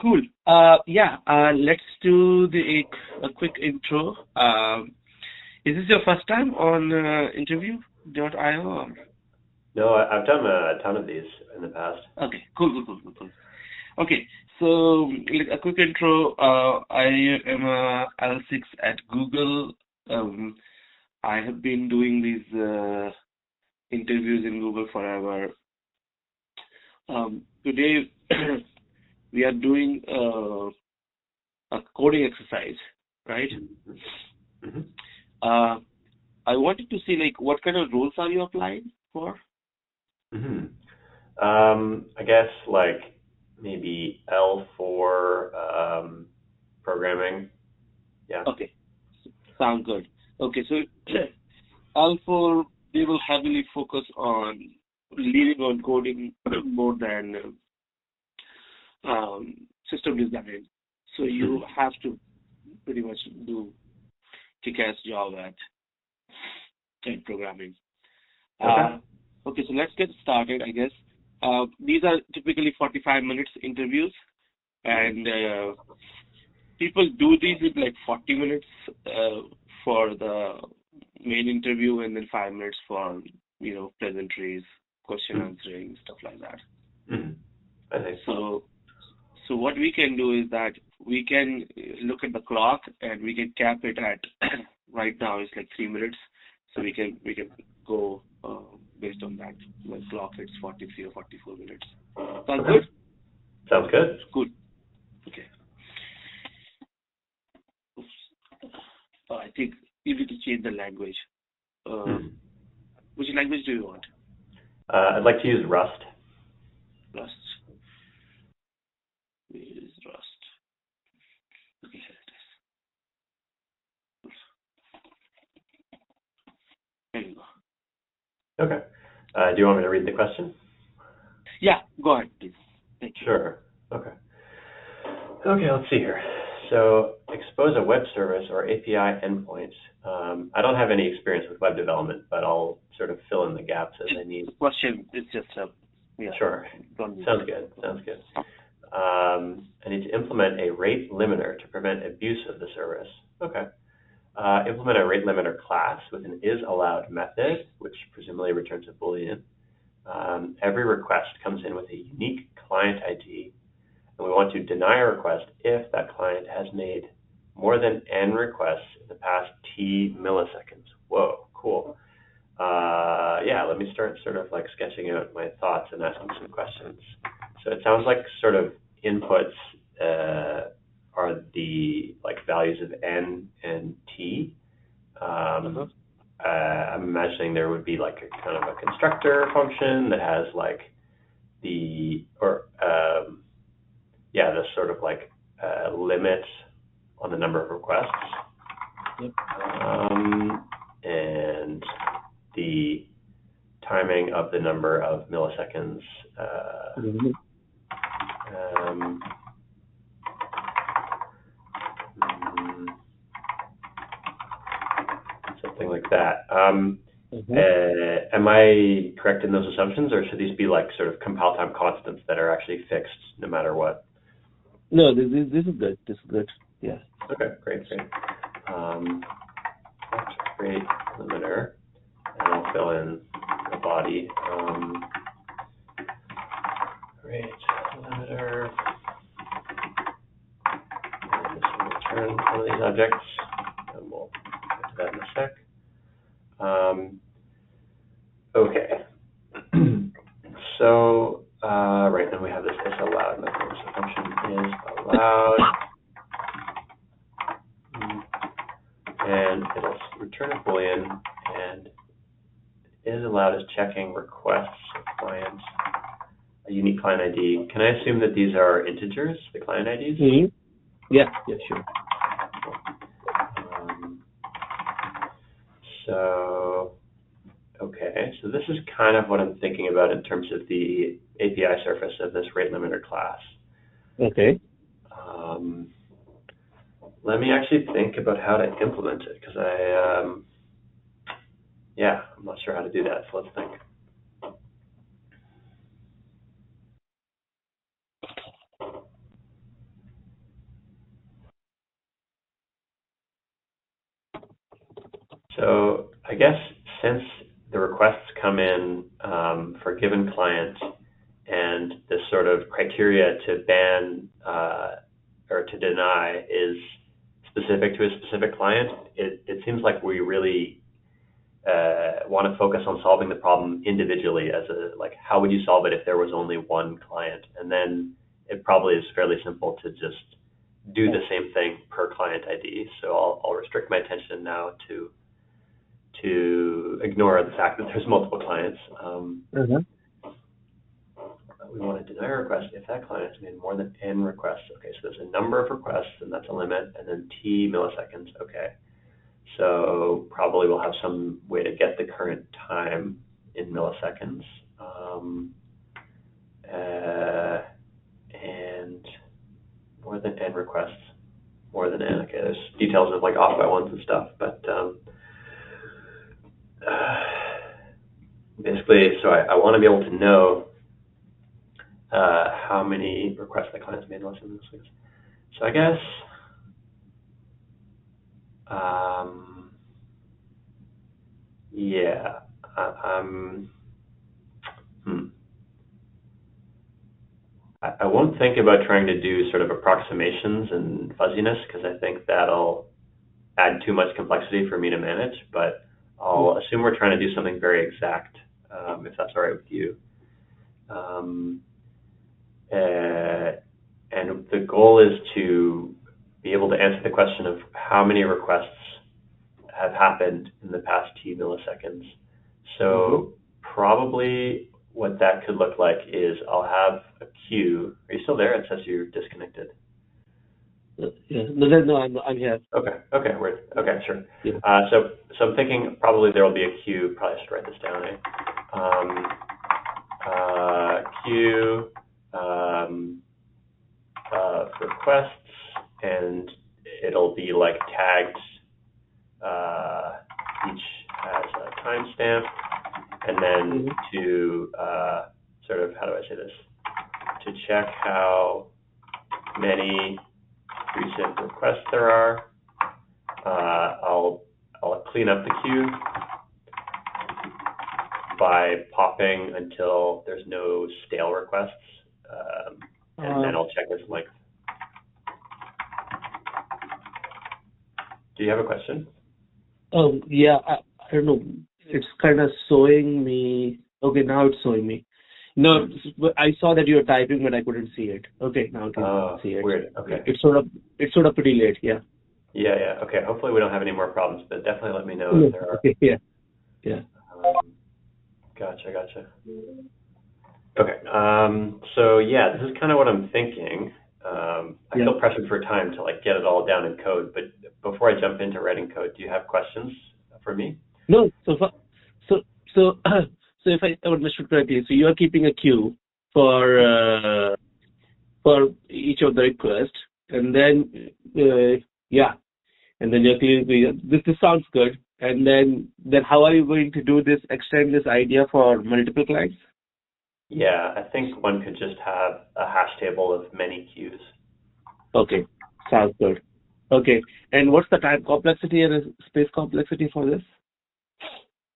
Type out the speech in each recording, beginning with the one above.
Cool. Yeah, let's do a quick intro. Is this your first time on interview.io? Or? No, I've done a ton of these in the past. Okay, cool. Okay, so like a quick intro. I am a L6 at Google. I have been doing these interviews in Google forever. Today we are doing a coding exercise, right? Mm-hmm. I wanted to see like what kind of roles are you applying for? Mm-hmm. I guess like maybe L4 programming. Yeah. Okay, sound good. Okay, so L4 they will heavily focus on leaning on coding more than system design. So you have to pretty much do kick-ass job at programming. Okay, so let's get started, I guess. These are typically 45 minutes interviews, and people do these with like 40 minutes for the main interview, and then 5 minutes for pleasantries, question answering, stuff like that. I think so. So what we can do is that we can look at the clock and we can cap it at right now it's like 3 minutes. So we can go based on that. The clock it's 43 or 44 minutes. Sounds good? Sounds good. Good. Okay. I think you need to change the language. Which language do you want? I'd like to use Rust. Rust. We use Rust. Okay, here it is. There you go. Okay. Do you want me to read the question? Yeah, go ahead, please. Thank you. Sure. Okay, let's see here. So, expose a web service or API endpoint. I don't have any experience with web development, but I'll sort of fill in the gaps as I need. The question is just yeah. Sure. Sounds good. I need to implement a rate limiter to prevent abuse of the service. Okay. Implement a rate limiter class with an isAllowed method, which presumably returns a Boolean. Every request comes in with a unique client ID, and we want to deny a request if that client has made more than n requests in the past t milliseconds. Whoa, cool. Yeah, let me start sort of like sketching out my thoughts and asking some questions. So it sounds like sort of inputs are the like values of n and t. I'm imagining there would be like a kind of a constructor function that has like the sort of like limit on the number of requests. Yep. And the timing of the number of milliseconds. Something like that. Am I correct in those assumptions, or should these be like sort of compile time constants that are actually fixed no matter what? No, this is good. This is good. Yeah. Okay, great. Rate limiter, and I'll fill in the body. Rate limiter, and this will return one of these objects, and we'll get to that in a sec. Okay. So right now we have this isAllowed method. So function isAllowed, and it'll return a Boolean, and isAllowed is checking requests of clients, a unique client ID. Can I assume that these are integers, the client IDs? Mm-hmm. Yeah, sure. So this is kind of what I'm thinking about in terms of the API surface of this rate limiter class. Okay. Let me actually think about how to implement it, because I'm not sure how to do that, so let's think. guess since the requests come in for a given client and this sort of criteria to ban or to deny is specific to a specific client, it seems like we really want to focus on solving the problem individually as like, how would you solve it if there was only one client? And then it probably is fairly simple to just do the same thing per client ID. So I'll restrict my attention now to ignore the fact that there's multiple clients. We want to deny a request if that client has made more than n requests. Okay, so there's a number of requests, and that's a limit, and then t milliseconds. Okay, so probably we'll have some way to get the current time in milliseconds. And more than n requests, more than n. Okay, there's details of like off by ones and stuff, but basically, so I want to be able to know how many requests the client's made in less than milliseconds. So I guess yeah, I won't think about trying to do sort of approximations and fuzziness because I think that'll add too much complexity for me to manage, but I'll assume we're trying to do something very exact, if that's all right with you. And the goal is to be able to answer the question of how many requests have happened in the past t milliseconds. So probably what that could look like is I'll have a queue. Are you still there? It says you're disconnected. Yeah. No, I'm here. Okay, weird. Okay, sure. Yeah. So I'm thinking probably there will be a queue. Probably should write this down. Queue of requests, and it'll be like tagged. Each has a timestamp, and then to sort of, how do I say this? To check how many recent requests there are, I'll clean up the queue by popping until there's no stale requests, and then I'll check its length. Do you have a question? Yeah, I don't know. It's kind of showing me. Okay, now it's showing me. No, I saw that you were typing, but I couldn't see it. Okay, now I can see it. Weird. Okay. It's sort of pretty late. Yeah. Yeah. Okay. Hopefully we don't have any more problems, but definitely let me know if there are. Okay. Yeah. Gotcha. Okay. So yeah, this is kind of what I'm thinking. I feel pressured for time to like get it all down in code, but before I jump into writing code, do you have questions for me? No. So if I understood correctly, so you are keeping a queue for each of the requests, and then and then you're clearly this sounds good. And then how are you going to do this? Extend this idea for multiple clients? Yeah, I think one could just have a hash table of many queues. Okay, sounds good. Okay, and what's the time complexity and space complexity for this?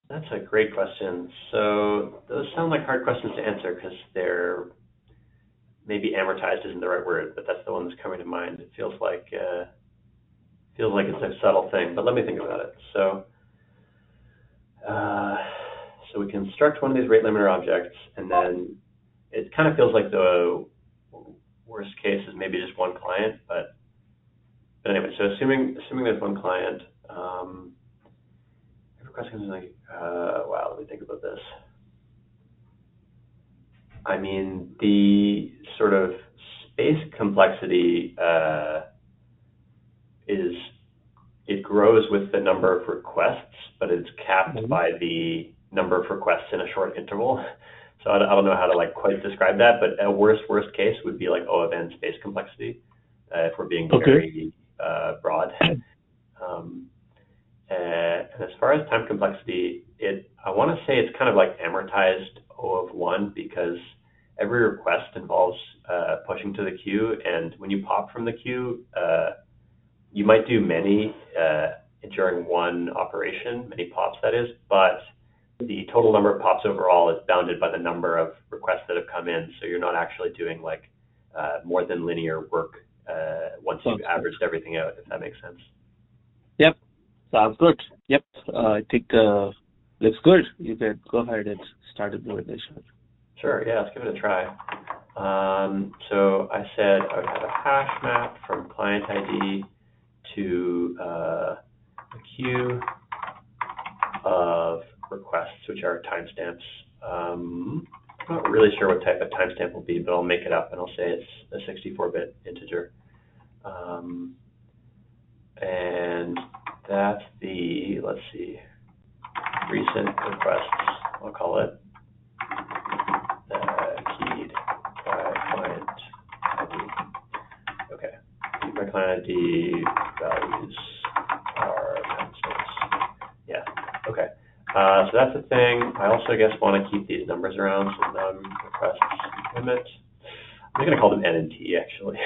That's a great question. So those sound like hard questions to answer because they're maybe amortized isn't the right word, but that's the one that's coming to mind. It feels like it's a subtle thing, but let me think about it. So we construct one of these rate limiter objects, and then it kind of feels like the worst case is maybe just one client, but anyway, so assuming there's one client, every question is like, wow, let me think about this. I mean, the sort of space complexity it grows with the number of requests, but it's capped by the number of requests in a short interval. So I don't know how to like quite describe that, but a worst case would be like O of n space complexity, if we're being very broad. And as far as time complexity, I want to say it's kind of like amortized O of 1 because every request involves pushing to the queue, and when you pop from the queue, you might do many during one operation, many pops that is, but the total number of pops overall is bounded by the number of requests that have come in. So you're not actually doing like more than linear work once you've averaged everything out, if that makes sense. Yep. Sounds good. Yep. I think looks good. You can go ahead and start implementation. Sure. Yeah, let's give it a try. So I said I would have a hash map from client ID to a queue of requests, which are timestamps. I'm not really sure what type of timestamp will be, but I'll make it up and I'll say it's a 64-bit integer. And that's the, let's see, recent requests, I'll call it, keyed by client ID. Okay, keyed by client ID values are timestamps. Yeah, okay. So that's the thing. I also, I guess, want to keep these numbers around, so num requests limit. I'm going to call them N and T, actually.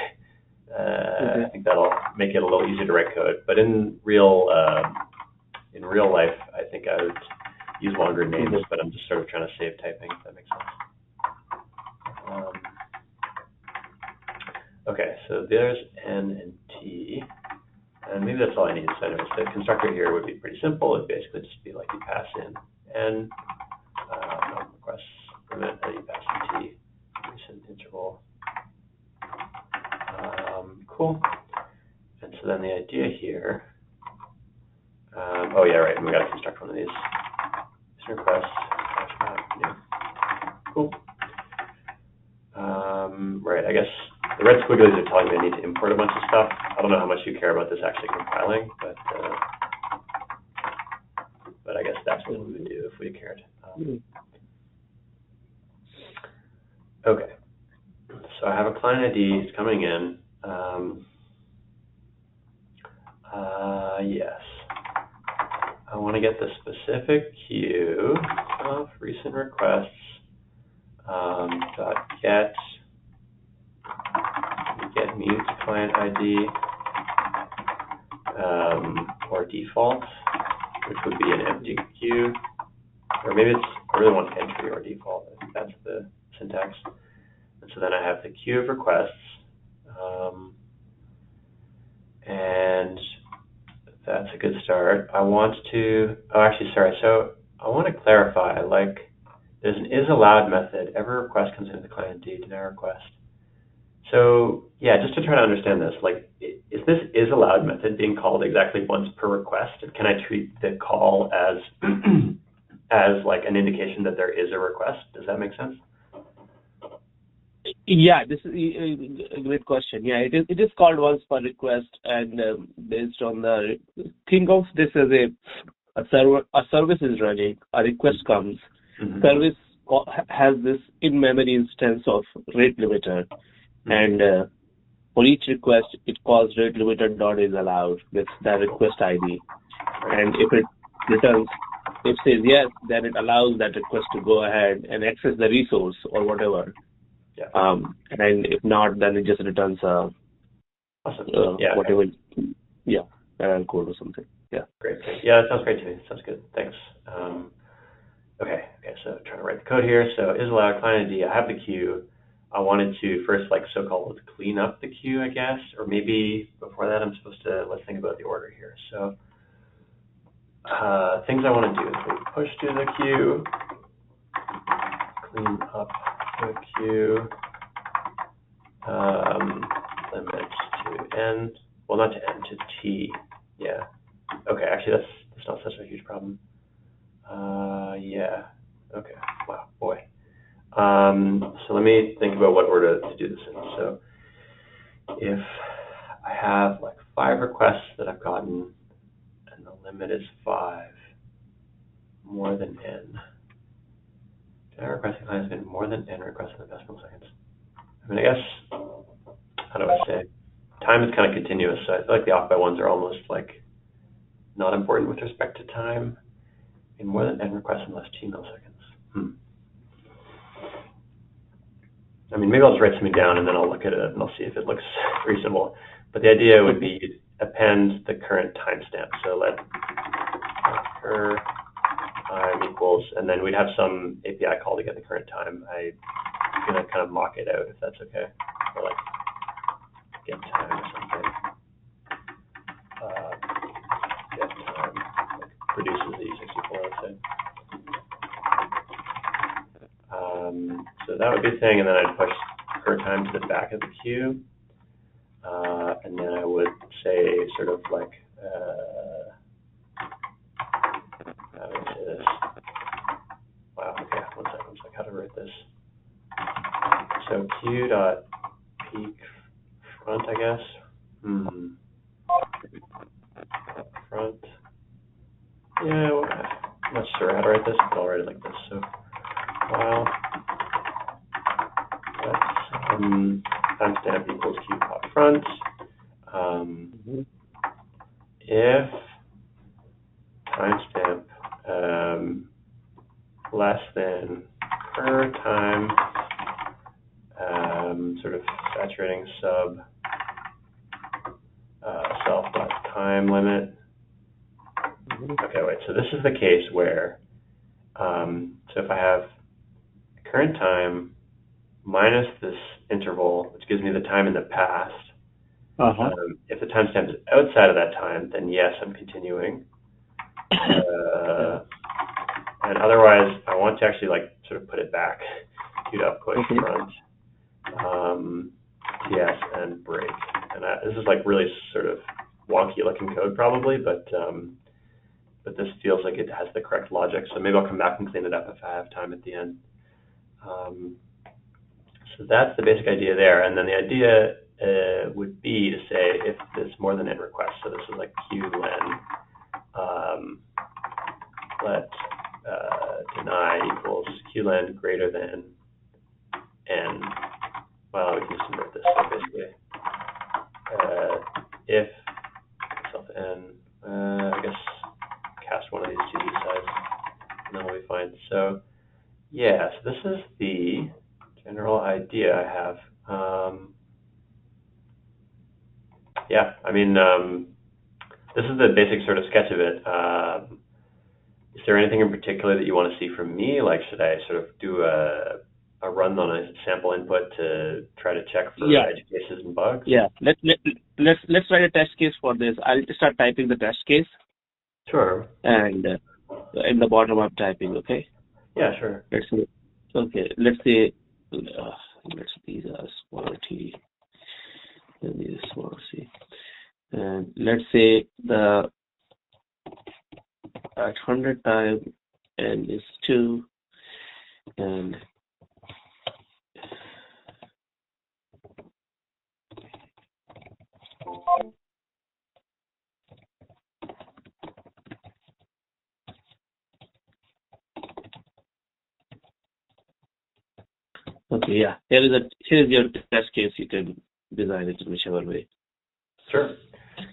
I think that'll make it a little easier to write code. But in real life, I think I would use longer names, but I'm just sort of trying to save typing, if that makes sense. Okay, so there's N and T, and maybe that's all I need. So anyways, the constructor here would be pretty simple. It'd basically just be like you pass in N, requests limit, and you pass in T, recent interval. Cool. And so then the idea here, oh yeah, right, and we got to construct one of these. Requests, yeah. Cool. Right, I guess the red squigglies are telling me I need to import a bunch of stuff. I don't know how much you care about this actually compiling, but I guess that's what we would do if we cared. Okay, so I have a client ID, it's coming in. Yes, I want to get the specific queue of recent requests dot get mute client ID or default, which would be an empty queue, or maybe it's, I really want entry or default. I think that's the syntax. And so then I have the queue of requests, and that's a good start. I want to, oh, actually, sorry. So I want to clarify, like, there's an isAllowed method. Every request comes into the client ID, deny request. So yeah, just to try to understand this, like, is this isAllowed method being called exactly once per request? Can I treat the call as as like an indication that there is a request? Does that make sense? Yeah, this is a great question. Yeah, it is called once per request, and based on the, think of this as a service is running, a request comes, service has this in-memory instance of rate limiter, and for each request it calls rate limiter dot is allowed with the request ID, and if it returns, if it says yes, then it allows that request to go ahead and access the resource or whatever. Yeah. And if not, then it just returns awesome. whatever, error code or something. Yeah. Great. Yeah, that sounds great to me. Sounds good. Thanks. Okay, so trying to write the code here. So isAllowed client ID, I have the queue. I wanted to first, like, so-called clean up the queue, I guess, or maybe before that I'm supposed to, let's think about the order here. So things I want to do is push to the queue, clean up the queue, limit to N, well, not to N, to T, yeah. Okay, actually that's not such a huge problem. Yeah, okay, wow, boy. So let me think about what order to do this in. So if I have like 5 requests that I've gotten, and the limit is 5, more than N. Did I request a client has been more than N requests in the past milliseconds? I mean, I guess, how do I say? Time is kind of continuous, so I feel like the off by ones are almost like not important with respect to time. In more than N requests in the last 2 milliseconds. I mean, maybe I'll just write something down and then I'll look at it and I'll see if it looks reasonable. But the idea would be append the current timestamp. So let current time equals, and then we'd have some API call to get the current time. I'm going to kind of mock it out if that's okay, or like get time or something. Get time like produces the E64, let's say. So that would be a thing, and then I'd push current time to the back of the queue, and then I would say sort of like, how do I say this? Wow, okay, one second, how to write this. So queue dot peak front, I guess. Front. Yeah, well, I'm not sure how to write this, but I'll write it like this. So while timestamp equals queue dot front. If timestamp less than current time, sort of saturating sub self.time limit. Okay, wait, so this is the case where, so if I have current time minus this interval, which gives me the time in the past, if the timestamp is outside of that time, then yes, I'm continuing. And otherwise, I want to actually like sort of put it back, queued up, push front, TS, and break. And this is like really sort of wonky looking code probably, but this feels like it has the correct logic. So maybe I'll come back and clean it up if I have time at the end. So that's the basic idea there. And then the idea would be to say if there's more than n requests. So this is like qlen let deny equals qlen greater than n. Well, we can just invert this. So basically, if self n, I guess cast one of these to the side, and then we'll be fine. So yeah, so this is the general idea I have. Yeah, I mean, this is the basic sort of sketch of it. Is there anything in particular that you want to see from me? Like, should I sort of do a run on a sample input to try to check for edge cases and bugs? Yeah, let's write a test case for this. I'll start typing the test case. Sure. And in the bottom I'm typing, okay? Yeah, sure. Let's see. Okay, let's say these are small t, and these are small c, and let's say the at 100 time n is 2, and okay, yeah. Here's your test case. You can design it in whichever way. Sure.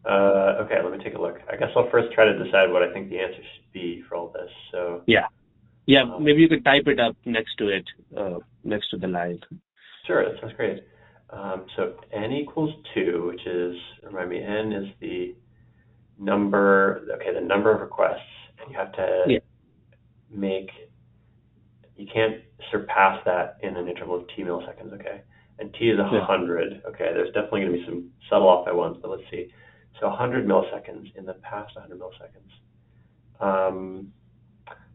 Okay, let me take a look. I guess I'll first try to decide what I think the answer should be for all this. So yeah, maybe you could type it up next to it, next to the line. Sure, that sounds great. So n equals 2, which is, remind me, n is the number. Okay, the number of requests, and you have to make. You can't surpass that in an interval of t milliseconds, okay? And t is 100, okay? There's definitely going to be some subtle off by ones, but let's see. So 100 milliseconds, in the past 100 milliseconds.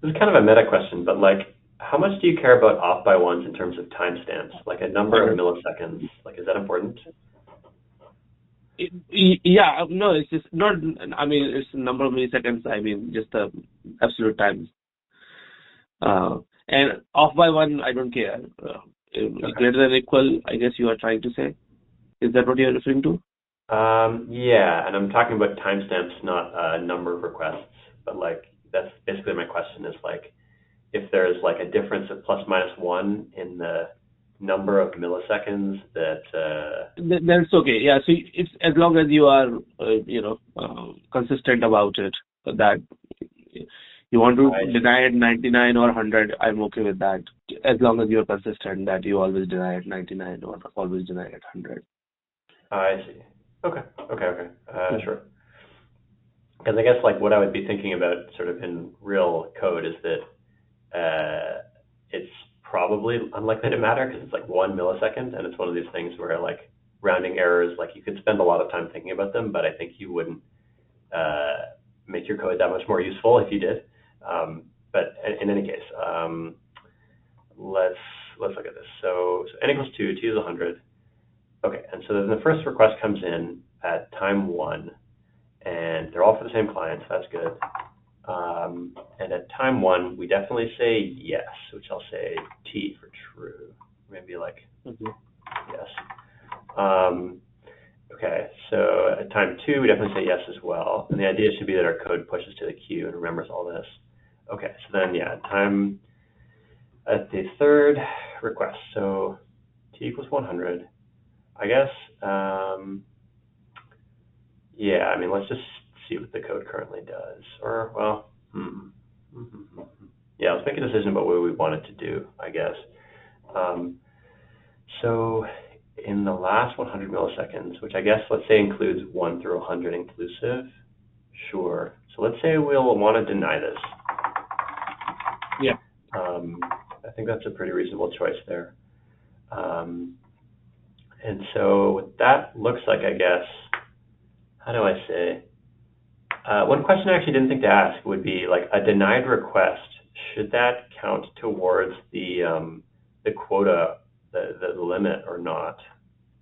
This is kind of a meta question, but like, how much do you care about off by ones in terms of timestamps? Like a number of milliseconds, like is that important? Yeah, no, it's just not, I mean, it's a number of milliseconds, I mean, just the absolute time. And off by one, I don't care. Greater than equal, I guess you are trying to say. Is that what you're referring to? Yeah, and I'm talking about timestamps, not number of requests. But like, that's basically my question is like, if there's like a difference of plus minus 1 in the number of milliseconds that... That's okay. Yeah, so it's as long as you are, consistent about it, that you want to deny at 99 or 100, I'm okay with that. As long as you're consistent that you always deny at 99 or always deny at 100. I see. Okay. Sure. Because I guess like what I would be thinking about sort of in real code is that it's probably unlikely to matter because it's like 1 millisecond, and it's one of these things where like rounding errors, like you could spend a lot of time thinking about them, but I think you wouldn't make your code that much more useful if you did. But in any case, let's look at this. So n equals 2, t is 100. Okay, and so then the first request comes in at time 1, and they're all for the same client, so that's good. And at time 1, we definitely say yes, which I'll say T for true. Maybe like yes. Okay, so at time 2, we definitely say yes as well. And the idea should be that our code pushes to the queue and remembers all this. Okay, so then yeah, time at the third request. So T equals 100. I guess, yeah, I mean, let's just see what the code currently does. Or, well, yeah, let's make a decision about what we want it to do, I guess. So in the last 100 milliseconds, which I guess, let's say includes 1 through 100 inclusive, sure. So let's say we'll want to deny this. Yeah. I think that's a pretty reasonable choice there. And so what that looks like, I guess, how do I say? One question I actually didn't think to ask would be like a denied request. Should that count towards the quota, the limit, or not?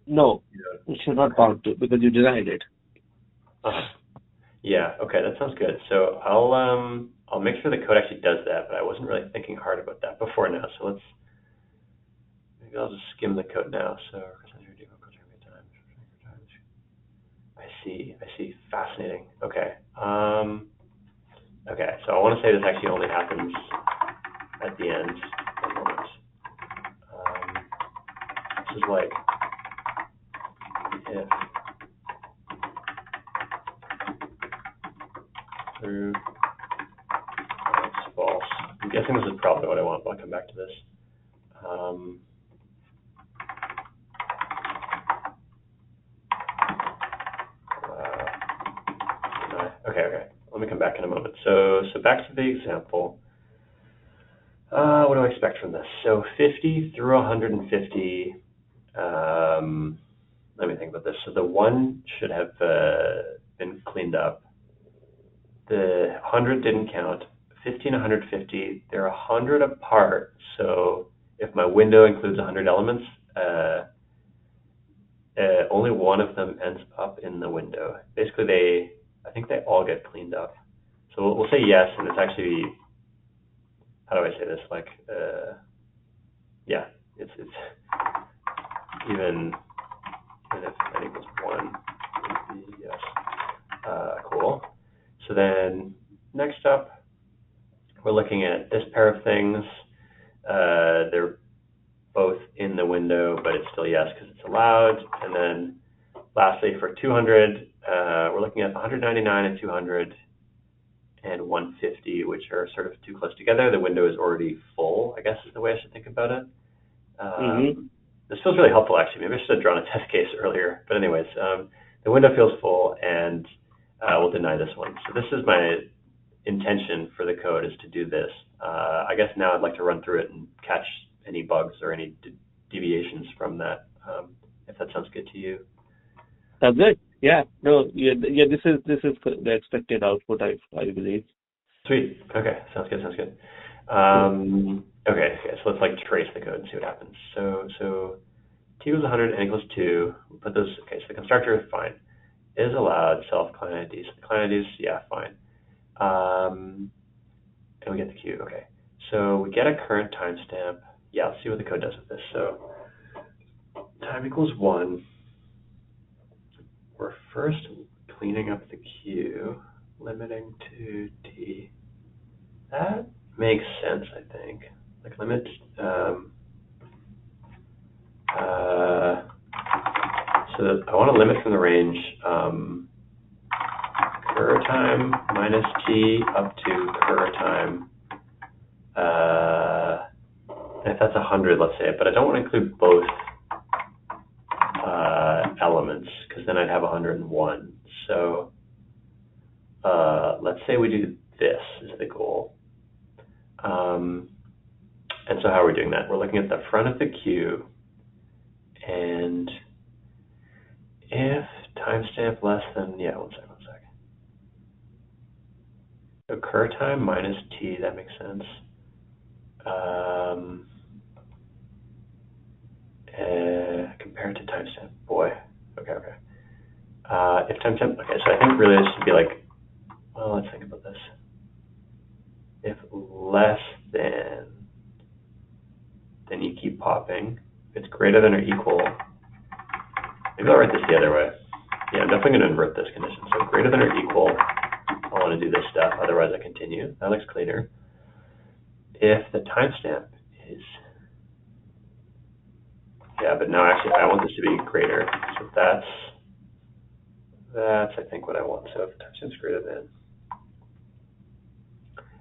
No, it should not count to because you denied it. Yeah. Okay, that sounds good. So I'll make sure the code actually does that, but I wasn't really thinking hard about that before now. So maybe I'll just skim the code now. So I see. Fascinating. Okay. Okay, so I want to say this actually only happens at the end. One moment. This is like if true, it's false. I'm guessing this is probably what I want, but I'll come back to this. Okay. Let me come back in a moment. So back to the example. What do I expect from this? So 50 through 150. Let me think about this. So the 1 should have been cleaned up. The 100 didn't count. 50 and 150, they're 100 apart. So if my window includes 100 elements, only one of them ends up in the window. Basically, I think they all get cleaned up. So we'll say yes, and it's actually, how do I say this? Like, yeah, it's even if n equals 1, it'd be yes. Cool. So then next up, we're looking at this pair of things. They're both in the window, but it's still yes because it's allowed. And then lastly, for 200, we're looking at 199 and 200 and 150, which are sort of too close together. The window is already full, I guess is the way I should think about it. This feels really helpful, actually. Maybe I should have drawn a test case earlier. But anyways, the window feels full, and we'll deny this one. So this is my intention for the code, is to do this. I guess now I'd like to run through it and catch any bugs or any deviations from that, if that sounds good to you. That's good. Yeah. No. Yeah. This is the expected output, I believe. Sweet. Okay. Sounds good. Okay. So let's like trace the code and see what happens. So t equals 100 and equals 2. We put those. Okay. So the constructor is fine. Is allowed self client IDs. The client IDs, yeah, fine. And we get the queue. Okay. So we get a current timestamp. Yeah. Let's see what the code does with this. So time equals 1. We're first cleaning up the queue, limiting to t. That makes sense, I think. Like limit, so that I want to limit from the range cur time minus t up to cur time. And if that's 100, let's say, but I don't want to include both elements because then I'd have 101. So let's say we do this is the goal. And so how are we doing that? We're looking at the front of the queue, and if timestamp less than, one sec. Occur time minus t, that makes sense. Compared to timestamp, boy. Okay. If timestamp, okay, so I think really this should be like, well, let's think about this. If less than, then you keep popping. If it's greater than or equal, maybe I'll write this the other way. Yeah, I'm definitely going to invert this condition. So greater than or equal, I want to do this stuff, otherwise I continue. That looks cleaner. If the timestamp is, but now actually I want this to be greater. So that's I think what I want. So if the timestamp is greater than,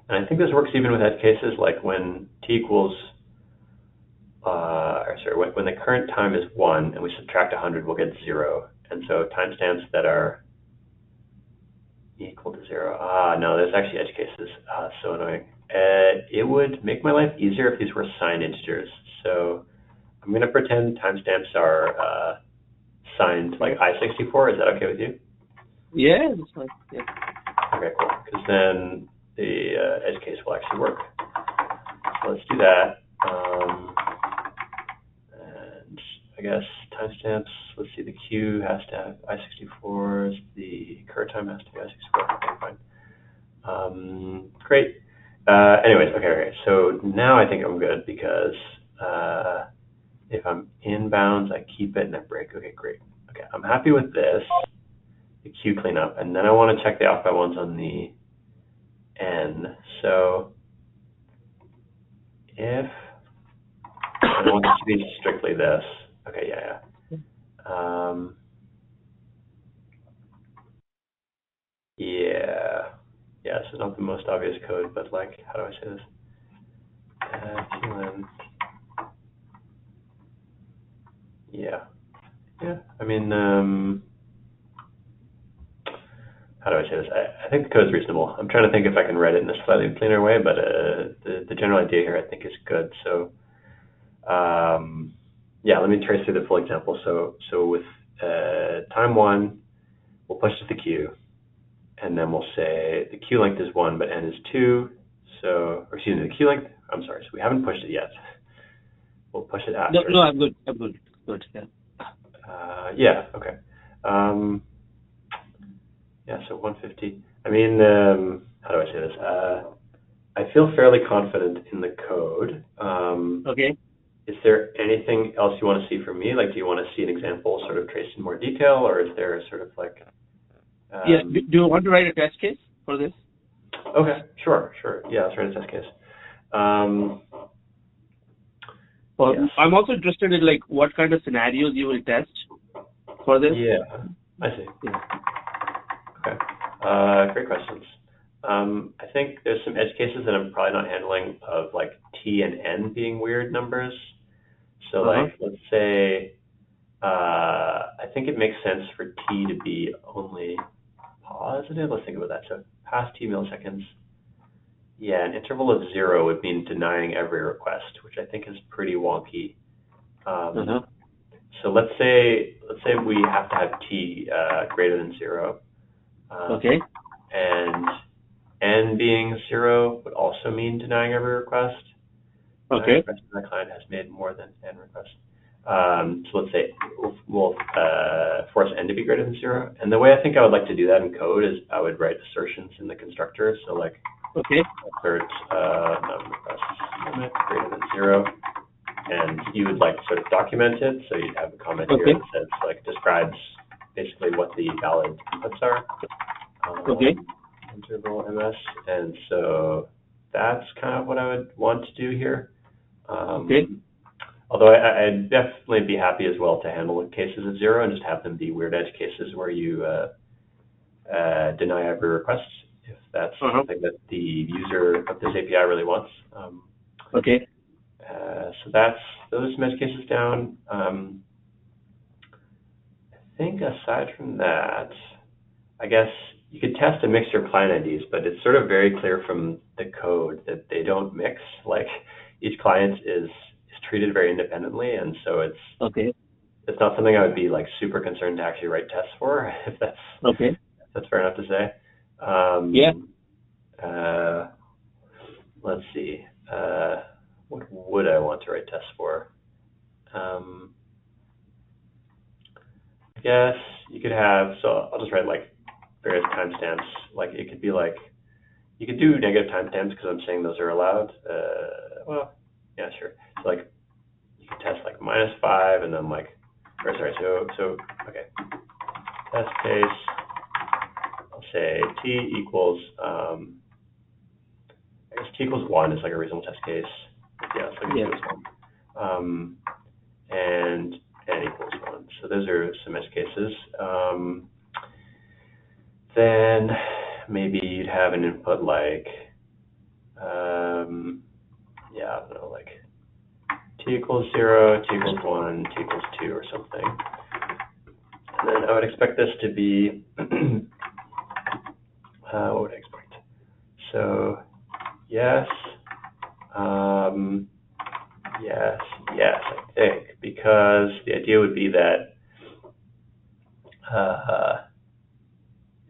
and I think this works even with edge cases, like when t equals, when the current time is 1 and we subtract 100, we'll get 0. And so timestamps that are equal to 0. No, there's actually edge cases. So annoying. It would make my life easier if these were signed integers. So I'm going to pretend timestamps are signed like I64. Is that okay with you? Yeah, that's fine. Yeah. Okay, cool. Because then the edge case will actually work. So let's do that. And I guess timestamps, let's see, the queue has to have I64s, the current time has to be I64. Okay, fine. Great. Anyways, okay. So now I think I'm good because if I'm inbounds, I keep it and I break. Okay, great. Okay, I'm happy with this, the queue cleanup, and then I want to check the off by ones on the N. So if I want this to be strictly this, okay, so not the most obvious code, but like, how do I say this? QN. I mean, how do I say this? I think the code is reasonable. I'm trying to think if I can write it in a slightly cleaner way, but the general idea here I think is good. So let me trace through the full example. So with time 1, we'll push to the queue, and then we'll say the queue length is 1, but n is 2. So, or excuse me, the queue length, I'm sorry, so we haven't pushed it yet. We'll push it after. No, I'm good. Good, yeah. Okay. So 150. I mean, how do I say this? I feel fairly confident in the code. Okay. Is there anything else you want to see from me? Like, do you want to see an example sort of traced in more detail, or is there sort of like... do you want to write a test case for this? Okay, sure. Yeah, let's write a test case. Yes. I'm also interested in like what kind of scenarios you will test for this. Yeah, I see. Yeah. Okay, great questions. I think there's some edge cases that I'm probably not handling of like t and n being weird numbers. So like, let's say, I think it makes sense for t to be only positive. Let's think about that. So past t milliseconds. Yeah, an interval of 0 would mean denying every request, which I think is pretty wonky. So let's say we have to have t greater than 0. Okay. And n being 0 would also mean denying every request. Okay. The client has made more than n requests. So let's say we'll force n to be greater than 0. And the way I think I would like to do that in code is I would write assertions in the constructor. So like, assert requests limit greater than 0. And you would like sort of document it. So you'd have a comment here that says like describes basically what the valid inputs are. Interval ms. And so that's kind of what I would want to do here. Although I'd definitely be happy as well to handle cases of 0 and just have them be weird edge cases where you deny every request if that's something that the user of this API really wants. So those are some edge cases down. I think aside from that, I guess you could test and mix your client IDs, but it's sort of very clear from the code that they don't mix. Like each client is treated very independently, and so Okay. it's not something I would be like super concerned to actually write tests for, if Okay. that's fair enough to say. Yeah. Let's see. What would I want to write tests for? I guess you could have, so I'll just write like various timestamps. Like it could be like, you could do negative timestamps because I'm saying those are allowed. Well, yeah, sure. So like you could test like -5 and then like, or sorry, so okay. Test case, I'll say t equals, I guess t equals 1 is like a reasonable test case. Yeah, it's like t equals 1. And n equals 1. So those are some edge cases. Then maybe you'd have an input like, yeah, I don't know, like t equals 0, t equals 1, t equals 2 or something. And then I would expect this to be, what would I expect? So yes, yes, I think, because the idea would be that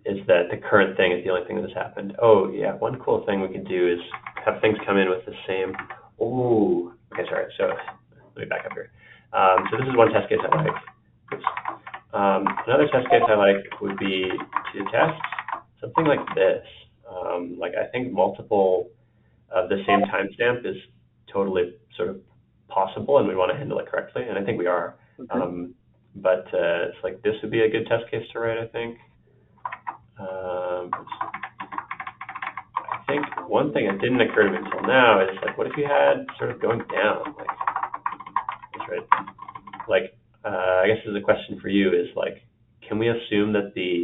is that the current thing is the only thing that has happened. Oh yeah, one cool thing we can do is have things come in with the same. Oh, okay, sorry. So let me back up here. So this is one test case I like. Oops. Another test case I like would be to test something like this. Like I think multiple of the same timestamp is totally sort of possible, and we want to handle it correctly, and I think we are. Okay. But it's like this would be a good test case to write, I think. I think one thing that didn't occur to me until now is like, what if you had sort of going down, like, that's right. Like, I guess this is a question for you: is like, can we assume that the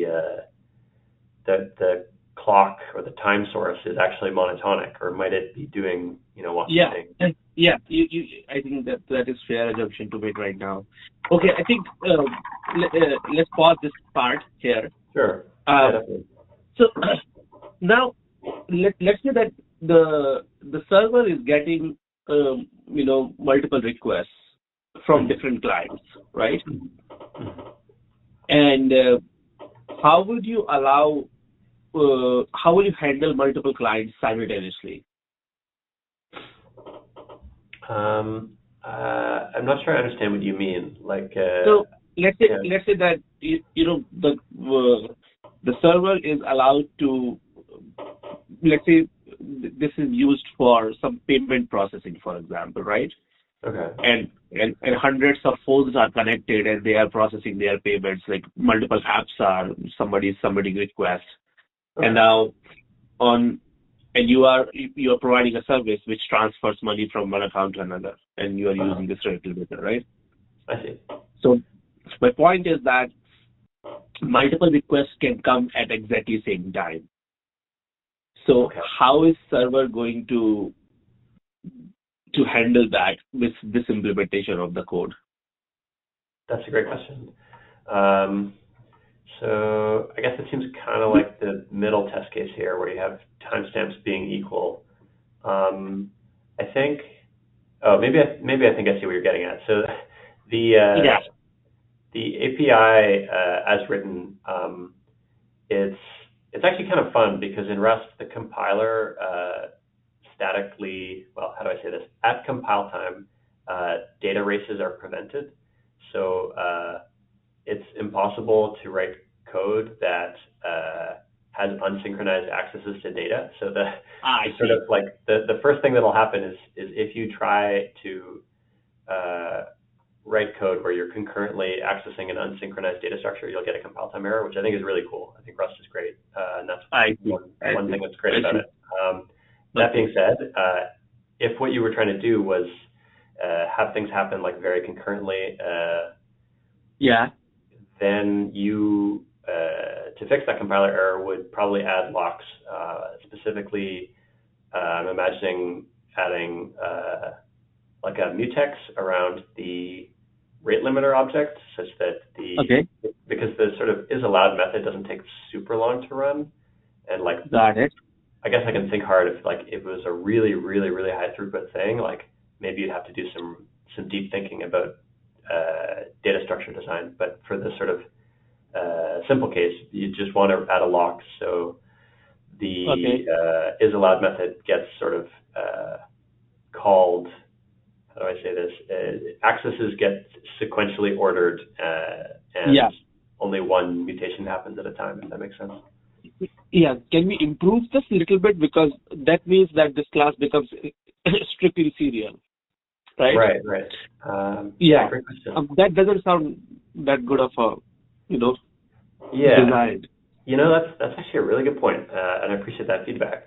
clock or the time source is actually monotonic, or might it be doing, one thing? Yeah. I think that is fair assumption to make right now. Okay. I think let's pause this part here. Sure. Yeah, definitely. So now let's say that the server is getting multiple requests from different clients, right? And how would you handle multiple clients simultaneously? I'm not sure I understand what you mean. Like, so let's say that the server is allowed to, let's say this is used for some payment processing, for example, right? Okay. And hundreds of phones are connected and they are processing their payments, like multiple apps are somebody request. Okay. And now you are providing a service which transfers money from one account to another, and you are using this RateLimiter, right? I see. So my point is that multiple requests can come at exactly same time. So okay, how is server going to handle that with this implementation of the code? That's a great question. So I guess it seems kind of like the middle test case here, where you have timestamps being equal. I think. Oh, maybe I think I see what you're getting at. So the API as written, it's actually kind of fun because in Rust the compiler statically, well, how do I say this? At compile time, data races are prevented. So it's impossible to write code that has unsynchronized accesses to data. So sort of like the first thing that'll happen is if you try to write code where you're concurrently accessing an unsynchronized data structure, you'll get a compile time error, which I think is really cool. I think Rust is great, and that's one thing that's great about it. That being said, if what you were trying to do was have things happen like very concurrently, then you to fix that compiler error would probably add locks. Specifically, I'm imagining adding like a mutex around the rate limiter object, such that the because the sort of is allowed method doesn't take super long to run, and like Got it. I guess I can think hard if it was a really, really, really high throughput thing, like maybe you'd have to do some deep thinking about data structure design. But for this sort of simple case, you just want to add a lock, so the Okay. is allowed method gets sort of called. How do I say this? Accesses get sequentially ordered, and Yeah. only one mutation happens at a time. If that makes sense. Yeah. Can we improve this a little bit, because that means that this class becomes strictly serial, right? Right. Yeah. Great question. That doesn't sound that good of a, Yeah. design. That's actually a really good point, and I appreciate that feedback.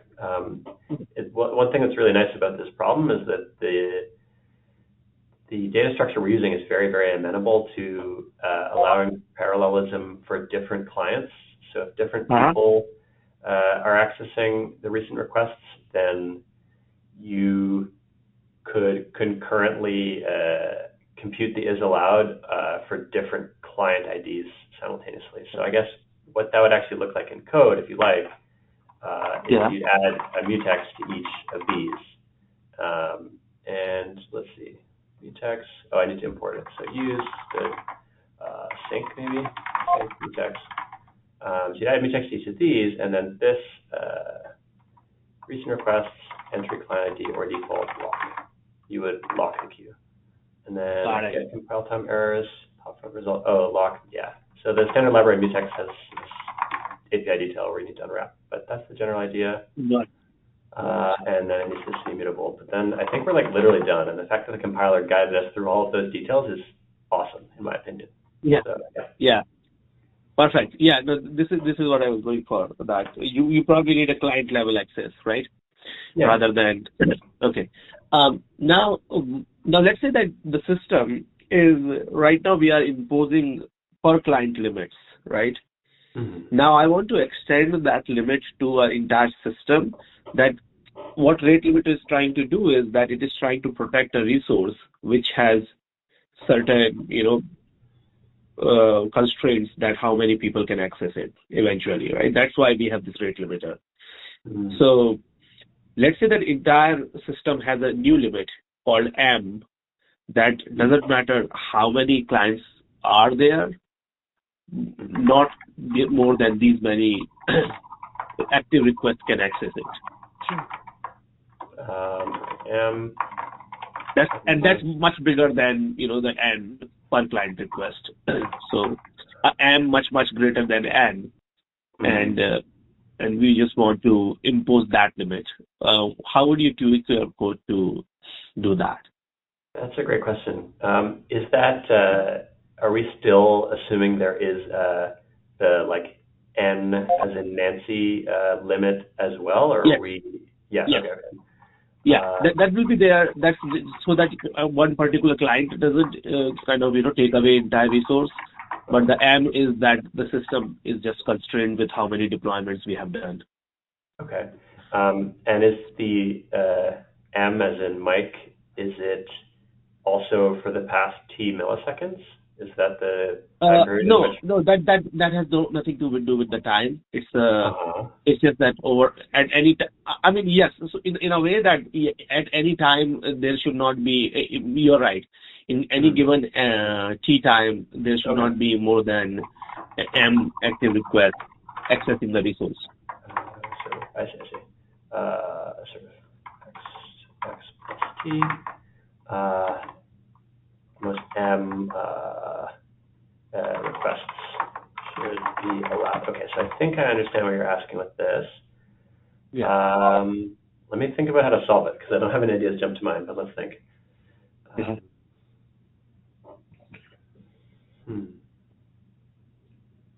One thing that's really nice about this problem is that the data structure we're using is very, very amenable to allowing parallelism for different clients. So if different people are accessing the recent requests, then you could concurrently compute the is allowed for different client IDs simultaneously. So I guess what that would actually look like in code, if you like, is you'd add a mutex to each of these. And let's see, mutex. Oh, I need to import it. So use the sync maybe, sync mutex. So you'd add mutex to each of these, and then this recent requests, entry client ID or default lock. You would lock the queue. And then get compile time errors, pop up result. Oh, lock, yeah. So the standard library mutex has this API detail where you need to unwrap, but that's the general idea. And then it needs to be immutable. But then I think we're literally done. And the fact that the compiler guided us through all of those details is awesome, in my opinion. Yeah. So, yeah. Perfect. Yeah. No, this is what I was going for. That you probably need a client level access, right? Yeah. Rather than okay. Now let's say that the system is right now we are imposing per client limits, right? Mm-hmm. Now I want to extend that limit to our entire system. That what RateLimiter is trying to do is that it is trying to protect a resource which has certain constraints that how many people can access it eventually, right? That's why we have this RateLimiter. Mm-hmm. So let's say that entire system has a new limit called M that doesn't matter how many clients are there, not more than these many active requests can access it. M. That's much bigger than the N per client request. So M much greater than N, and we just want to impose that limit. How would you tweak your code to do that? That's a great question. Is that are we still assuming there is the N as in Nancy limit as well, or yes. are we? Yes. Yes. Okay. Yeah, that will be there. That's so that one particular client doesn't take away entire resource, but the M is that the system is just constrained with how many deployments we have done. Okay, and is the M as in Mike? Is it also for the past T milliseconds? Is that the time period? No, that has nothing to do with the time. It's it's just that over at any time. I mean, yes. So in a way that at any time there should not be. You're right. In any given T time, there should not be more than M active request accessing the resource. I see. Sort of X plus T. Most M requests should be allowed. Okay, so I think I understand what you're asking with this. Yeah. Let me think about how to solve it, because I don't have any ideas jump to mind, but let's think.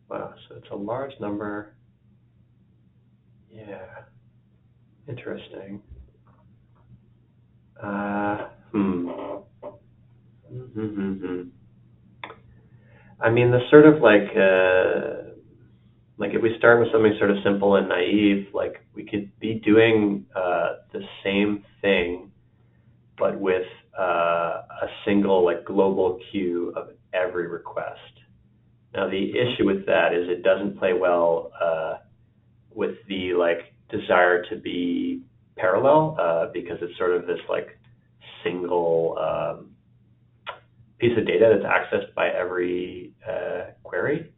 Wow, so it's a large number. Yeah. Interesting. I mean, the sort of if we start with something sort of simple and naive, we could be doing the same thing, but with a single global queue of every request. Now the issue with that is it doesn't play well with the desire to be parallel because it's sort of this single piece of data that's accessed by every query.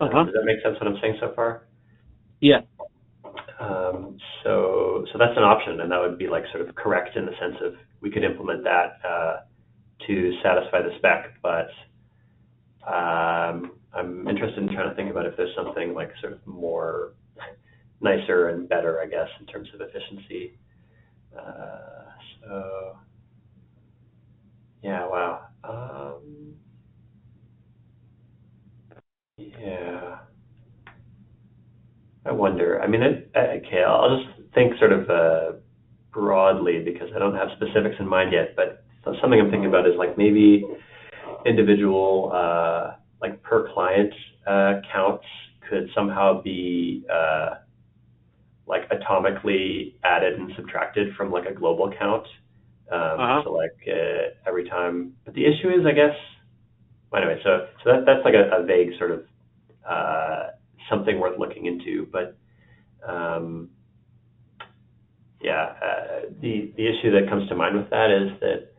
Does that make sense what I'm saying so far? Yeah. So that's an option, and that would be sort of correct in the sense of we could implement that to satisfy the spec, but I'm interested in trying to think about if there's something sort of more nicer and better, I guess, in terms of efficiency. So yeah, wow. Yeah. I wonder. I mean, okay, I'll just think sort of broadly because I don't have specifics in mind yet, but something I'm thinking about is maybe individual per client counts could somehow be atomically added and subtracted from a global count. So every time, but the issue is, I guess, anyway, so that's a vague sort of something worth looking into, but the issue that comes to mind with that is that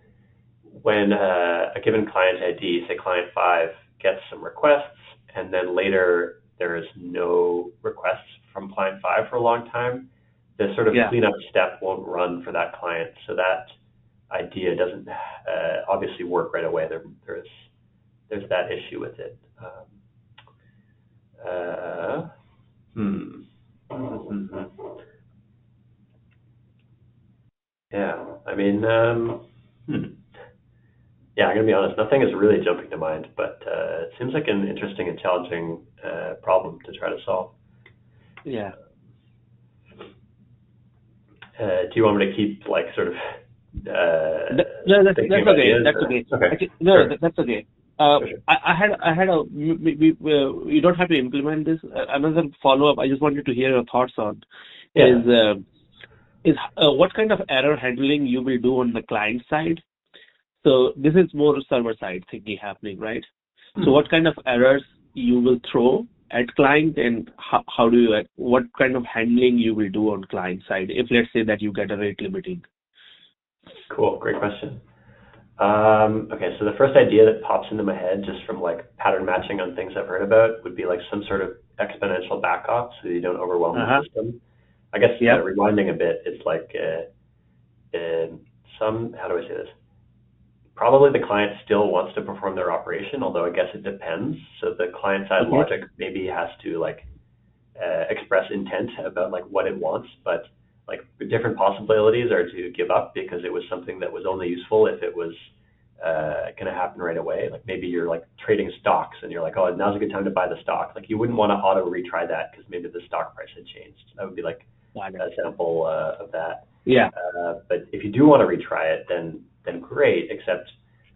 when a given client ID, say client 5, gets some requests, and then later there is no requests from client 5 for a long time, this sort of cleanup step won't run for that client. So that idea doesn't obviously work right away. There's that issue with it. Yeah, I mean, yeah, I'm gonna be honest. Nothing is really jumping to mind, but it seems like an interesting and challenging problem to try to solve. Yeah. Do you want me to keep sort of? No, that's okay. That's okay. Okay. No, sure. that's okay. Sure. I had a you don't have to implement this. Another follow up I just wanted to hear your thoughts on is what kind of error handling you will do on the client side. So this is more server side thinking happening, right? So what kind of errors you will throw at client, and how do you what kind of handling you will do on client side if let's say that you get a rate limiting? Cool, great question. Okay, so the first idea that pops into my head just from pattern matching on things I've heard about would be some sort of exponential backup so you don't overwhelm the system. I guess rewinding a bit, it's how do I say this? Probably the client still wants to perform their operation, although I guess it depends. So the client side logic maybe has to express intent about what it wants, but different possibilities are to give up because it was something that was only useful if it was going to happen right away. Maybe you're trading stocks and you're oh, now's a good time to buy the stock. You wouldn't want to auto retry that because maybe the stock price had changed. That would be a sample of that. Yeah. But if you do want to retry it, then great, except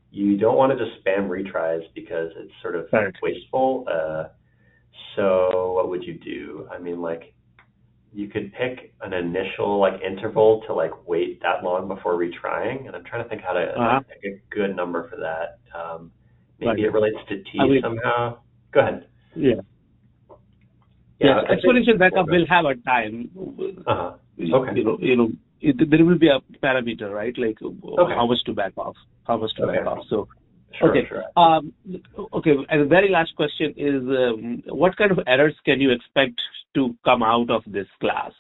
you don't want to just spam retries because it's sort of wasteful. So what would you do? I mean, you could pick an initial interval to wait that long before retrying, and I'm trying to think how to pick a good number for that. Maybe it relates to T somehow. Go ahead. Yeah. Yeah, exponential backup will have a time. Okay. There will be a parameter, right? How much to back off, back off. So, sure. Okay. And the very last question is, what kind of errors can you expect to come out of this class?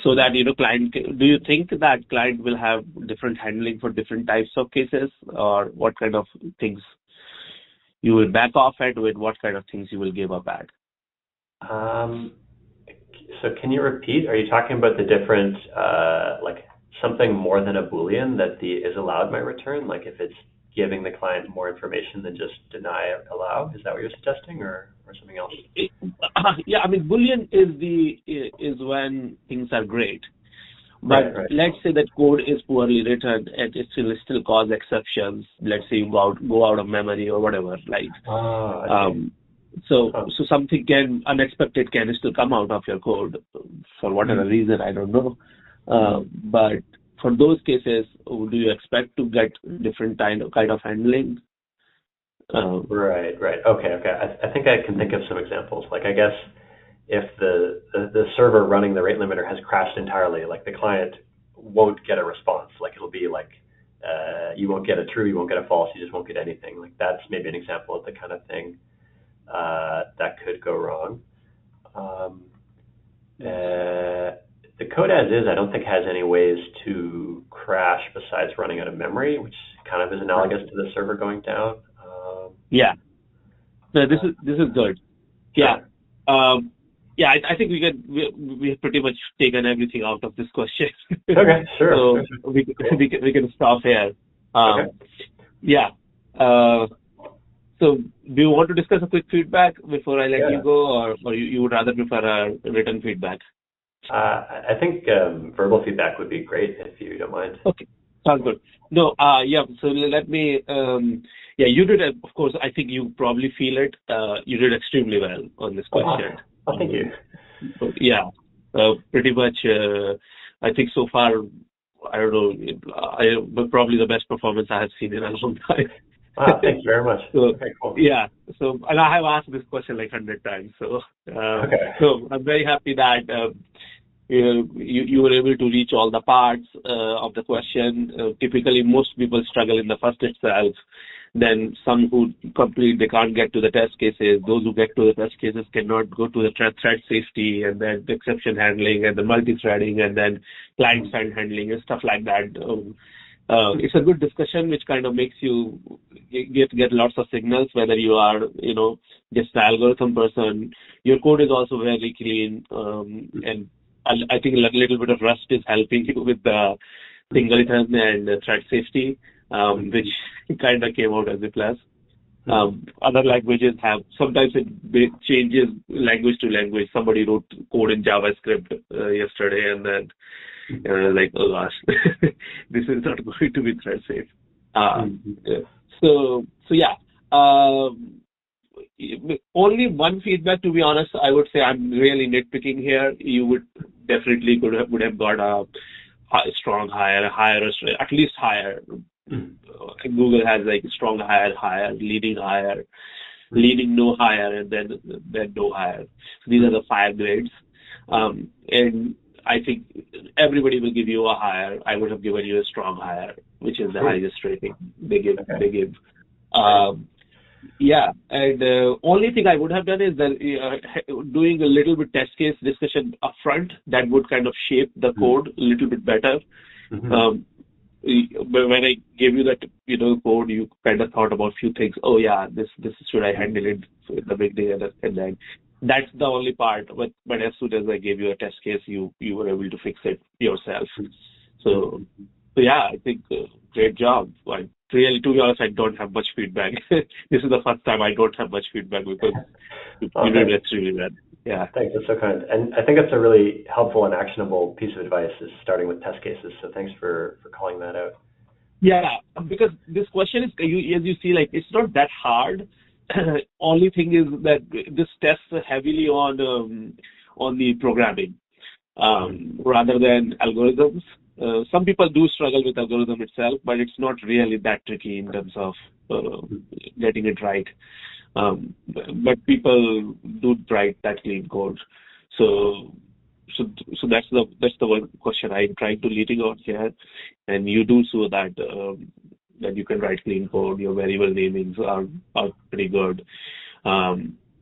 So that client, do you think that client will have different handling for different types of cases, or what kind of things you will back off at, with what kind of things you will give up at? So can you repeat? Are you talking about the different, something more than a Boolean that the is allowed might return? If it's giving the client more information than just deny allow? Is that what you're suggesting, or something else? Yeah, I mean, Boolean is when things are great. But let's say that code is poorly written and it still cause exceptions. Let's say you go out of memory or whatever. So something unexpected can still come out of your code for whatever reason, I don't know. But for those cases, do you expect to get different kind of handling? Right. Okay. I think I can think of some examples. Like, I guess if the server running the rate limiter has crashed entirely, like the client won't get a response. Like, it'll be like you won't get a true, you won't get a false, you just won't get anything. Like, that's maybe an example of the kind of thing that could go wrong. The code as is, I don't think has any ways to crash besides running out of memory, which kind of is analogous to the server going down. Yeah. So this is good. Yeah. Yeah, I think we have pretty much taken everything out of this question. Okay, sure. So we can stop here. Okay. Yeah. So do you want to discuss a quick feedback before I let you go, or you would rather prefer a written feedback? I think verbal feedback would be great if you don't mind. Okay, sounds good. No, yeah. So let me. Yeah, you did. Of course, I think you probably feel it. You did extremely well on this question. Oh, thank you. Yeah, pretty much. I think so far, I don't know. But probably the best performance I have seen in a long time. Thank you very much. So, okay, cool. Yeah. So, and I have asked this question like 100 times. So, so I'm very happy that you were able to reach all the parts of the question. Typically, most people struggle in the first itself. Then some who complete, they can't get to the test cases. Those who get to the test cases cannot go to the threat safety, and then the exception handling, and the multi-threading, and then client-side handling and stuff like that. It's a good discussion, which kind of makes you get lots of signals, whether you are, just the algorithm person. Your code is also very clean, and I think a little bit of Rust is helping you with the singleton and the thread safety, which kind of came out as a plus. Other languages have, sometimes it changes language to language. Somebody wrote code in JavaScript yesterday, and then like, oh gosh, this is not going to be thread safe. So yeah. Only one feedback, to be honest. I would say I'm really nitpicking here. You would definitely would have got a strong higher, at least higher. Google has like strong higher, leading no higher, and then no higher. These are the 5 grades. And I think everybody will give you a higher. I would have given you a strong higher, which is the highest rating they give. Yeah, and only thing I would have done is that doing a little bit test case discussion upfront. That would kind of shape the code a little bit better. But when I gave you that code, you kind of thought about a few things. Oh yeah, this should I handle it in the beginning, and then that's the only part. But as soon as I gave you a test case, you were able to fix it yourself. So yeah, I think great job. Really, to be honest, I don't have much feedback. This is the first time I don't have much feedback because you did extremely well. Yeah. Thanks, that's so kind. And I think that's a really helpful and actionable piece of advice, is starting with test cases. So thanks for calling that out. Yeah, because this question is, as you see, like, it's not that hard. Only thing is that this tests heavily on the programming rather than algorithms. Some people do struggle with algorithm itself, but it's not really that tricky in terms of getting it right. But people do write that clean code. So that's the one question I'm trying to leading out here, and you do so that you can write clean code. Your variable namings are pretty good.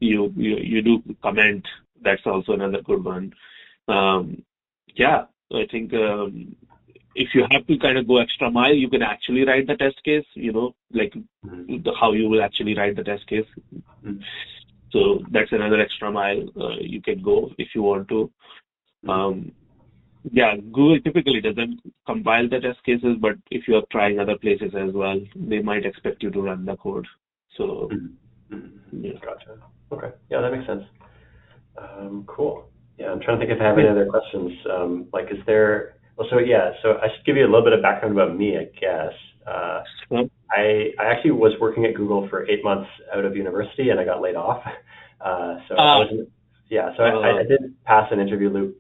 You do comment. That's also another good one. Yeah, I think if you have to kind of go extra mile, you can actually write the test case. Like how you will actually write the test case. So that's another extra mile you can go if you want to. Yeah, Google typically doesn't compile the test cases, but if you are trying other places as well, they might expect you to run the code. So, yeah. Gotcha. Okay. Yeah, that makes sense. Cool. Yeah, I'm trying to think if I have any other questions. Is there? Well, so I should give you a little bit of background about me, I guess. I actually was working at Google for 8 months out of university, and I got laid off. I did pass an interview loop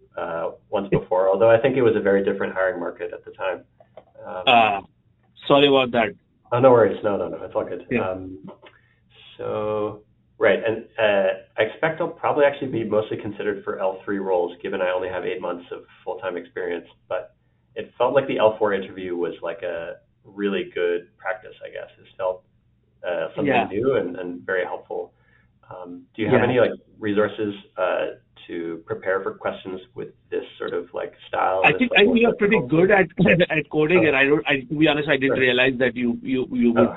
once before, although I think it was a very different hiring market at the time. Sorry about that. Oh, no worries. No, it's all good. Yeah. So, right, and I expect I'll probably actually be mostly considered for L3 roles, given I only have 8 months of full-time experience. But it felt like the L4 interview was like a really good practice, I guess. It felt something new and very helpful. Do you have any like resources to prepare for questions with this sort of like style? I think you are pretty good at coding, and to be honest, I didn't realize that you would.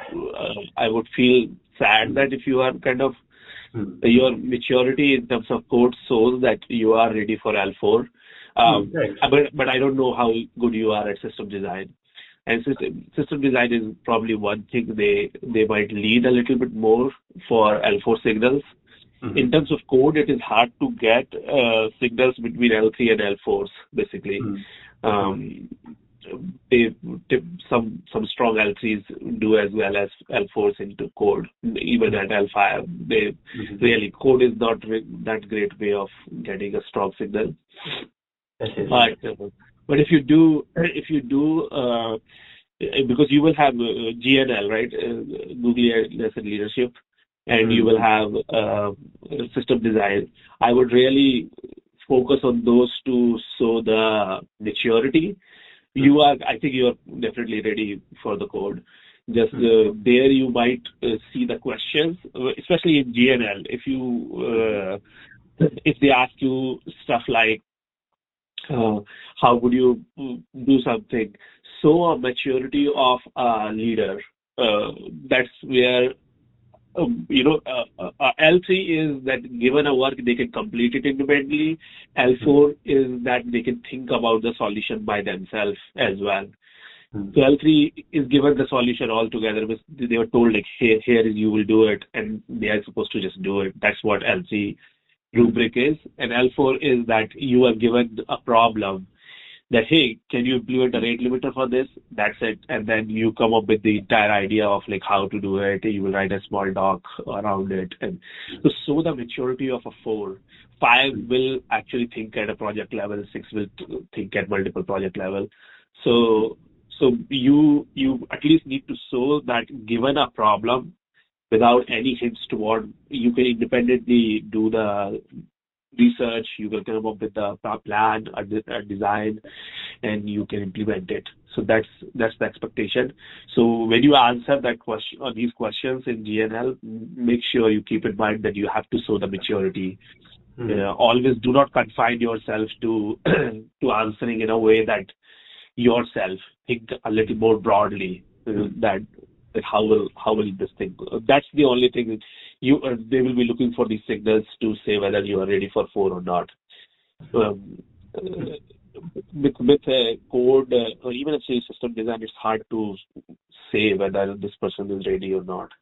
I would feel sad that if you are kind of your maturity in terms of code shows that you are ready for L4. But I don't know how good you are at system design. And system design is probably one thing they might lead a little bit more for L4 signals. In terms of code, it is hard to get signals between L3 and L4s, basically. Some strong L3s do as well as L4s into code. Even at L5, really code is not that great way of getting a strong signal. But if you do, because you will have GNL, right, Google Lesson Leadership, and you will have system design, I would really focus on those two. So the maturity, I think you are definitely ready for the code. Just there you might see the questions, especially in GNL. If they ask you stuff like, how would you do something? So a maturity of a leader. That's where L3 is that given a work they can complete it independently. L4 is that they can think about the solution by themselves as well. So L3 is given the solution altogether. They were told like, here you will do it, and they are supposed to just do it. That's what L3 rubric is. And L4 is that you are given a problem that, hey, can you implement a rate limiter for this? That's it. And then you come up with the entire idea of like how to do it. You will write a small doc around it. And so the maturity of a 4. 5 will actually think at a project level. 6 will think at multiple project level. So you at least need to show that given a problem, without any hints toward, you can independently do the research, you can come up with a plan, a design, and you can implement it. So that's the expectation. So when you answer that question or these questions in GNL, make sure you keep in mind that you have to show the maturity. Always do not confine yourself to answering in a way that yourself think a little more broadly. That how will this thing go? That's the only thing they will be looking for, these signals to say whether you are ready for 4 or not. With code or even a system design, it's hard to say whether this person is ready or not.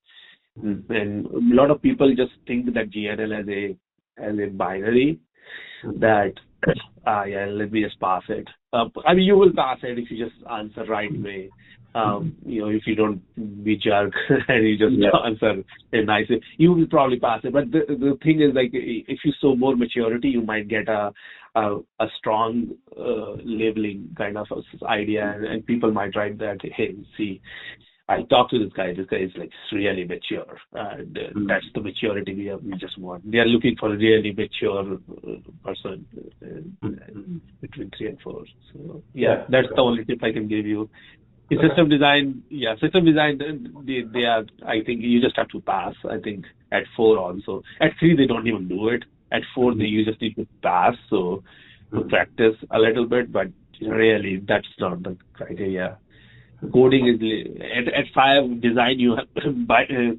And a lot of people just think that GNL as a binary, that let me just pass it. I mean, you will pass it if you just answer right way. If you don't be jerk and you just answer it nicely, you will probably pass it. But the thing is, like, if you show more maturity, you might get a strong labeling kind of idea, and people might write that, hey, see, I talked to this guy. This guy is like really mature, and that's the maturity we just want. They are looking for a really mature person between 3 and 4. So that's the only tip I can give you. In system design, they are. I think you just have to pass. I think at 4 also. At 3 they don't even do it. At 4 you just need to pass. So to practice a little bit, but really that's not the criteria. Coding is at 5 design. You have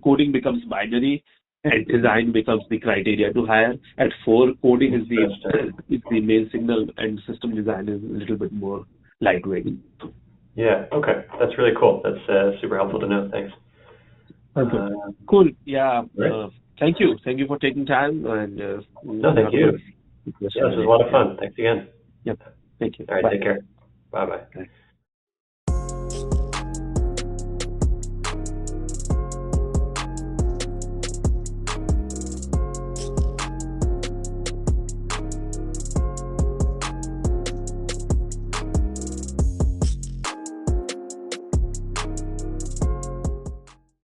coding becomes binary, and design becomes the criteria to hire. At 4, coding is the main signal, and system design is a little bit more lightweight. Yeah. Okay. That's really cool. That's super helpful to know. Thanks. Okay. Cool. Yeah. Thank you. Thank you for taking time. And no, thank you. Yeah, this was a lot of fun. Thanks again. Yep. Thank you. All right. Bye. Take care. Bye-bye. Bye.